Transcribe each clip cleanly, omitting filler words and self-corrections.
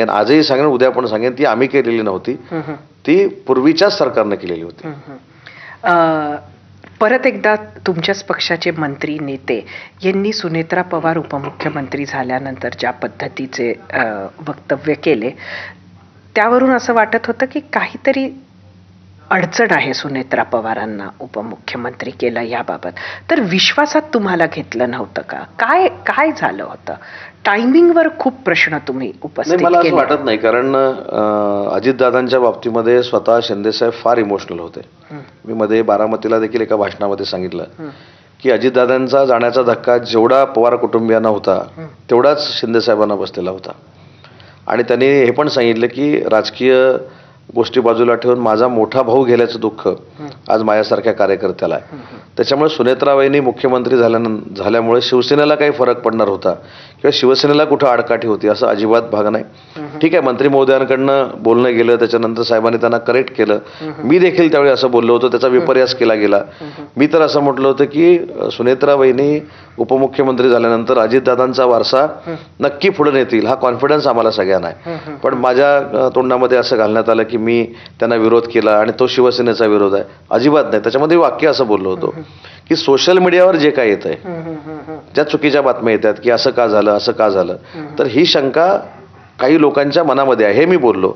आजही सांगेन, उद्या पण सांगेन, ती आम्ही केलेली नव्हती, ती पूर्वीच्याच सरकारनं केलेली होती. परत एकदा तुमच्याच पक्षाचे मंत्री नेते यांनी सुनेत्रा पवार उपमुख्यमंत्री झाल्यानंतर ज्या पद्धतीचे वक्तव्य केले, त्यावरून असं वाटत होतं की काहीतरी अडचण आहे सुनेत्रा पवारांना उपमुख्यमंत्री केलं याबाबत. तर विश्वासात तुम्हाला घेतलं नव्हतं का? काय काय झालं होतं? टायमिंगवर खूप प्रश्न तुम्ही उपस्थित मला असं केले. वाटत नाही, कारण अजितदादांच्या बाबतीमध्ये स्वतः शिंदेसाहेब फार इमोशनल होते. मी मध्ये बारामतीला देखील एका भाषणामध्ये सांगितलं की अजितदादांचा जाण्याचा धक्का जेवढा पवार कुटुंबियांना होता तेवढाच शिंदेसाहेबांना बसलेला होता. आणि त्यांनी हे पण सांगितलं की राजकीय गोष्टी बाजूला ठेवून माझा मोठा भाऊ गेल्याचं दुःख आज माझ्यासारख्या कार्यकर्त्याला आहे. त्याच्यामुळे सुनेत्राबाईंनी मुख्यमंत्री झाल्यामुळे शिवसेनेला काही फरक पडणार होता किंवा शिवसेनेला कुठं आडकाठी होती असं अजिबात भाग नाही. ठीक आहे, मंत्री महोदयांकडनं बोलणं गेलं, त्याच्यानंतर साहेबांनी त्यांना करेक्ट केलं. मी देखील त्यावेळी असं बोललो होतो, त्याचा विपर्यास केला गेला. मी तर असं म्हटलं होतं की सुनेत्राबाईंनी उपमुख्यमंत्री झाल्यानंतर अजितदादांचा वारसा नक्की पुढे नेतील, हा कॉन्फिडन्स आम्हाला सगळ्यांना आहे. पण माझ्या तोंडामध्ये असं घालण्यात आलं की मी त्यांना विरोध केला आणि तो शिवसेनेचा विरोध आहे. अजिबात नाही. त्याच्यामध्ये वाक्य असं बोललो होतो की सोशल मीडियावर जे काय येत आहे, ज्या चुकीच्या बातम्या येतात की असं का झालं, असं का झालं, तर ही शंका काही लोकांच्या मनामध्ये आहे, हे मी बोललो.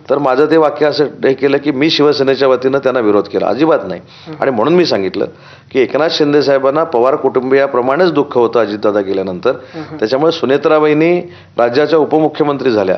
तर माझं ते वाक्य असं हे केलं की मी शिवसेनेच्या वतीनं त्यांना विरोध केला, अजिबात नाही. आणि म्हणून मी सांगितलं की एकनाथ शिंदे साहेबांना पवार कुटुंबियाप्रमाणेच दुःख होतं अजितदादा गेल्यानंतर. त्याच्यामुळे सुनेत्राबाईंनी राज्याच्या उपमुख्यमंत्री झाल्या